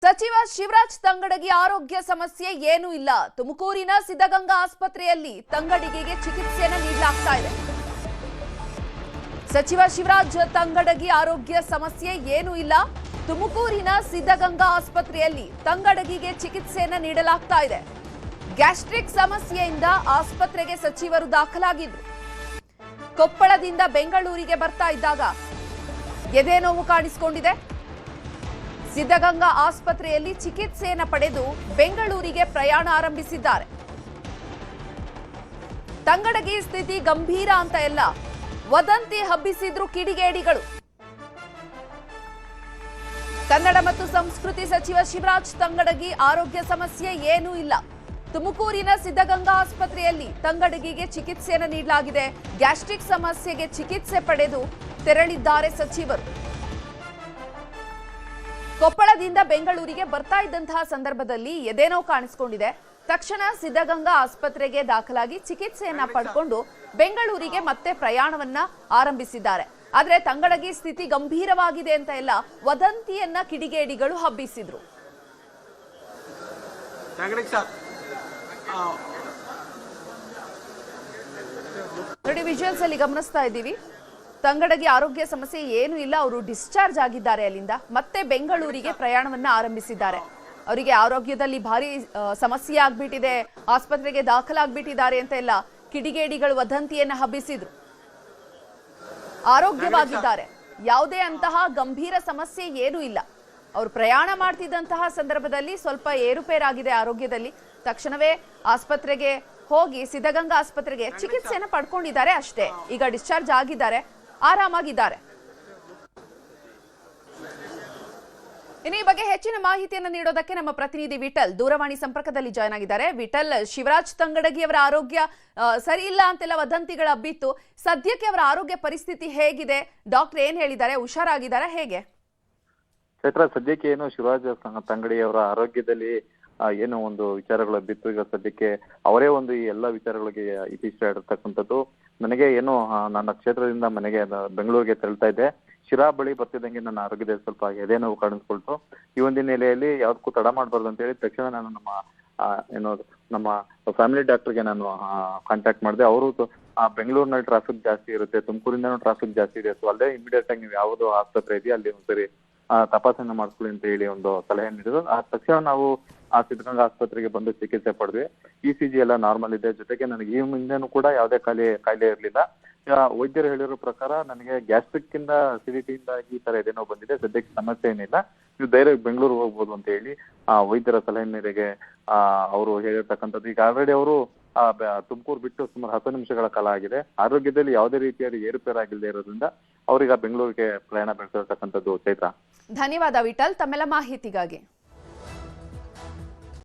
ಸಚಿವ ಶಿವರಾಜ್ ತಂಗಡಗಿ ಆರೋಗ್ಯ ಸಮಸ್ಯೆ ಏನೂ ಇಲ್ಲ. ತುಮಕೂರಿನ ಸಿದ್ಧಗಂಗಾ ಆಸ್ಪತ್ರೆಯಲ್ಲಿ ತಂಗಡಗಿಗೆ ಚಿಕಿತ್ಸೆಯನ್ನು ನೀಡಲಾಗ್ತಾ ಇದೆ. ಸಚಿವ ಶಿವರಾಜ್ ತಂಗಡಗಿ ಆರೋಗ್ಯ ಸಮಸ್ಯೆ ಏನೂ ಇಲ್ಲ. ತುಮಕೂರಿನ ಸಿದ್ಧಗಂಗಾ ಆಸ್ಪತ್ರೆಯಲ್ಲಿ ತಂಗಡಗಿಗೆ ಚಿಕಿತ್ಸೆಯನ್ನು ನೀಡಲಾಗ್ತಾ ಇದೆ. ಗ್ಯಾಸ್ಟ್ರಿಕ್ ಸಮಸ್ಯೆಯಿಂದ ಆಸ್ಪತ್ರೆಗೆ ಸಚಿವರು ದಾಖಲಾಗಿದ್ರು. ಕೊಪ್ಪಳದಿಂದ ಬೆಂಗಳೂರಿಗೆ ಬರ್ತಾ ಇದ್ದಾಗ ಎದೆ ನೋವು ಕಾಣಿಸಿಕೊಂಡಿದೆ. ಸಿದ್ಧಗಂಗಾ ಆಸ್ಪತ್ರೆಯಲ್ಲಿ ಚಿಕಿತ್ಸೆಯನ್ನು ಪಡೆದು ಬೆಂಗಳೂರಿಗೆ ಪ್ರಯಾಣ ಆರಂಭಿಸಿದ್ದಾರೆ. ತಂಗಡಗಿ ಸ್ಥಿತಿ ಗಂಭೀರ ಅಂತ ಎಲ್ಲ ವದಂತಿ ಹಬ್ಬಿಸಿದ್ರು ಕಿಡಿಗೇಡಿಗಳು. ಕನ್ನಡ ಮತ್ತು ಸಂಸ್ಕೃತಿ ಸಚಿವ ಶಿವರಾಜ್ ತಂಗಡಗಿ ಆರೋಗ್ಯ ಸಮಸ್ಯೆ ಏನೂ ಇಲ್ಲ. ತುಮಕೂರಿನ ಸಿದ್ಧಗಂಗಾ ಆಸ್ಪತ್ರೆಯಲ್ಲಿ ತಂಗಡಗಿಗೆ ಚಿಕಿತ್ಸೆಯನ್ನು ನೀಡಲಾಗಿದೆ. ಗ್ಯಾಸ್ಟ್ರಿಕ್ ಸಮಸ್ಯೆಗೆ ಚಿಕಿತ್ಸೆ ಪಡೆದು ತೆರಳಿದ್ದಾರೆ ಸಚಿವರು. ಕೊಪ್ಪಳದಿಂದ ಬೆಂಗಳೂರಿಗೆ ಬರ್ತಾ ಇದ್ದಂತಹ ಸಂದರ್ಭದಲ್ಲಿ ಎದೆನೋವು ಕಾಣಿಸಿಕೊಂಡಿದೆ. ತಕ್ಷಣ ಸಿದ್ಧಗಂಗಾ ಆಸ್ಪತ್ರೆಗೆ ದಾಖಲಾಗಿ ಚಿಕಿತ್ಸೆಯನ್ನ ಪಡ್ಕೊಂಡು ಬೆಂಗಳೂರಿಗೆ ಮತ್ತೆ ಪ್ರಯಾಣವನ್ನ ಆರಂಭಿಸಿದ್ದಾರೆ. ಆದ್ರೆ ತಂಗಡಗಿ ಸ್ಥಿತಿ ಗಂಭೀರವಾಗಿದೆ ಅಂತ ಎಲ್ಲ ವದಂತಿಯನ್ನ ಕಿಡಿಗೇಡಿಗಳು ಹಬ್ಬಿಸಿದ್ರು. ನೋಡಿ, ವಿಜುವಲ್ಸ್ ಅಲ್ಲಿ ಗಮನಿಸ್ತಾ ಇದ್ದೀವಿ. ತಂಗಡಗಿ ಆರೋಗ್ಯ ಸಮಸ್ಯೆ ಏನು ಇಲ್ಲ. ಅವರು ಡಿಸ್ಚಾರ್ಜ್ ಆಗಿದ್ದಾರೆ. ಅಲ್ಲಿಂದ ಮತ್ತೆ ಬೆಂಗಳೂರಿಗೆ ಪ್ರಯಾಣವನ್ನ ಆರಂಭಿಸಿದ್ದಾರೆ. ಅವರಿಗೆ ಆರೋಗ್ಯದಲ್ಲಿ ಭಾರಿ ಸಮಸ್ಯೆ ಆಗ್ಬಿಟ್ಟಿದೆ, ಆಸ್ಪತ್ರೆಗೆ ದಾಖಲಾಗ್ಬಿಟ್ಟಿದ್ದಾರೆ ಅಂತ ಎಲ್ಲ ಕಿಡಿಗೇಡಿಗಳು ವದಂತಿಯನ್ನ ಹಬ್ಬಿಸಿದ್ರು. ಆರೋಗ್ಯವಾಗಿದ್ದಾರೆ, ಯಾವುದೇ ಅಂತಹ ಗಂಭೀರ ಸಮಸ್ಯೆ ಏನೂ ಇಲ್ಲ. ಅವರು ಪ್ರಯಾಣ ಮಾಡ್ತಿದ್ದಂತಹ ಸಂದರ್ಭದಲ್ಲಿ ಸ್ವಲ್ಪ ಏರುಪೇರಾಗಿದೆ ಆರೋಗ್ಯದಲ್ಲಿ. ತಕ್ಷಣವೇ ಆಸ್ಪತ್ರೆಗೆ ಹೋಗಿ ಸಿದ್ಧಗಂಗಾ ಆಸ್ಪತ್ರೆಗೆ ಚಿಕಿತ್ಸೆಯನ್ನು ಪಡ್ಕೊಂಡಿದ್ದಾರೆ ಅಷ್ಟೇ. ಈಗ ಡಿಸ್ಚಾರ್ಜ್ ಆಗಿದ್ದಾರೆ, ಆರಾಮಾಗಿದ್ದಾರೆ. ಇನ್ನು ಈ ಬಗ್ಗೆ ಹೆಚ್ಚಿನ ಮಾಹಿತಿಯನ್ನು ನೀಡೋದಕ್ಕೆ ನಮ್ಮ ಪ್ರತಿನಿಧಿ ವಿಠಲ್ ದೂರವಾಣಿ ಸಂಪರ್ಕದಲ್ಲಿ ಜಾಯ್ನ್ ಆಗಿದ್ದಾರೆ. ವಿಠಲ್, ಶಿವರಾಜ್ ತಂಗಡಗಿ ಅವರ ಆರೋಗ್ಯ ಸರಿ ಇಲ್ಲ ಅಂತೆಲ್ಲ ವದಂತಿಗಳು ಹಬ್ಬಿತ್ತು. ಸದ್ಯಕ್ಕೆ ಅವರ ಆರೋಗ್ಯ ಪರಿಸ್ಥಿತಿ ಹೇಗಿದೆ? ಡಾಕ್ಟರ್ ಏನ್ ಹೇಳಿದ್ದಾರೆ? ಹುಷಾರಾಗಿದ್ದಾರೆ ಹೇಗೆ? ಚೈತ್ರ, ಸದ್ಯಕ್ಕೆ ಏನು ಶಿವರಾಜ್ ತಂಗಡಿ ಅವರ ಆರೋಗ್ಯದಲ್ಲಿ ಏನೋ ಒಂದು ವಿಚಾರಗಳು ಬಿತ್ತು. ಈಗ ಸದ್ಯಕ್ಕೆ ಅವರೇ ಒಂದು ಈ ಎಲ್ಲ ವಿಚಾರಗಳಿಗೆ ಇತ್ತೀಚೆಗೆ ಇರತಕ್ಕಂಥದ್ದು. ನನಗೆ ಏನು ನನ್ನ ಕ್ಷೇತ್ರದಿಂದ ಮನೆಗೆ ಬೆಂಗಳೂರಿಗೆ ತೆರಳ್ತಾ ಇದ್ದೆ. ಶಿರಾ ಬಳಿ ಬರ್ತಿದ್ದಂಗೆ ನನ್ನ ಆರೋಗ್ಯದಲ್ಲಿ ಸ್ವಲ್ಪ ಎದೆ ನೋವು ಕಾಣಿಸ್ಕೊಳ್ತು. ಈ ಒಂದು ಹಿನ್ನೆಲೆಯಲ್ಲಿ ಯಾವ್ದಕ್ಕೂ ತಡ ಮಾಡಬಾರ್ದು ಅಂತ ಹೇಳಿ ತಕ್ಷಣ ನಾನು ನಮ್ಮ ಫ್ಯಾಮಿಲಿ ಡಾಕ್ಟರ್ಗೆ ನಾನು ಕಾಂಟ್ಯಾಕ್ಟ್ ಮಾಡಿದೆ. ಅವರು ಬೆಂಗಳೂರಿನಲ್ಲಿ ಟ್ರಾಫಿಕ್ ಜಾಸ್ತಿ ಇರುತ್ತೆ, ತುಮಕೂರಿಂದನೂ ಟ್ರಾಫಿಕ್ ಜಾಸ್ತಿ ಇದೆ, ಸೊ ಅಲ್ಲೇ ಇಮಿಡಿಯೇಟ್ ಆಗಿ ನೀವು ಯಾವುದು ಆಸ್ಪತ್ರೆ ಇದೆಯಾ ಅಲ್ಲಿ ಒಂದ್ಸರಿ ತಪಾಸಣೆ ಮಾಡ್ಕೊಳ್ಳಿ ಅಂತ ಹೇಳಿ ಒಂದು ಸಲಹೆ ನೀಡಿದ್ರು. ಆ ತಕ್ಷಣ ನಾವು ಆ ಸಿದ್ಧಗಂಗಾ ಆಸ್ಪತ್ರೆಗೆ ಬಂದು ಚಿಕಿತ್ಸೆ ಪಡೆದ್ವಿ. ECG ಎಲ್ಲ ನಾರ್ಮಲ್ ಇದೆ. ಜೊತೆಗೆ ನನಗೆ ಈ ಮುಂದೆನೂ ಕೂಡ ಯಾವುದೇ ಕಾಯಿಲೆ ಇರಲಿಲ್ಲ. ವೈದ್ಯರು ಹೇಳಿರೋ ಪ್ರಕಾರ ನನಗೆ ಗ್ಯಾಸ್ಟ್ರಿಕ್ ಇಂದ ಅಸಿಡಿಟಿಯಿಂದ ಈ ತರ ಎದೆನೋ ಬಂದಿದೆ. ಸದ್ಯಕ್ಕೆ ಸಮಸ್ಯೆ ಏನಿಲ್ಲ, ನೀವು ಧೈರ್ಯ ಬೆಂಗಳೂರು ಹೋಗ್ಬೋದು ಅಂತ ಹೇಳಿ ವೈದ್ಯರ ಸಲಹೆ ಮೇರೆಗೆ ಅವರು ಹೇಳಿರ್ತಕ್ಕಂಥದ್ದು. ಈಗ ಆಲ್ರೆಡಿ ಅವರು ತುಮಕೂರು ಬಿಟ್ಟು ಸುಮಾರು 10 ನಿಮಿಷಗಳ ಕಾಲ ಆಗಿದೆ. ಆರೋಗ್ಯದಲ್ಲಿ ಯಾವುದೇ ರೀತಿಯಾದ ಏರುಪೇರಾಗಿಲ್ಲದೆ ಇರೋದ್ರಿಂದ ಅವ್ರೀಗ ಬೆಂಗಳೂರಿಗೆ ಪ್ರಯಾಣ ಬೆಳೆಸಿರ್ತಕ್ಕಂಥದ್ದು. ಚೈತ್ರ, ಧನ್ಯವಾದ ವಿಠಲ್ ತಮ್ಮೆಲ್ಲ ಮಾಹಿತಿಗಾಗಿ.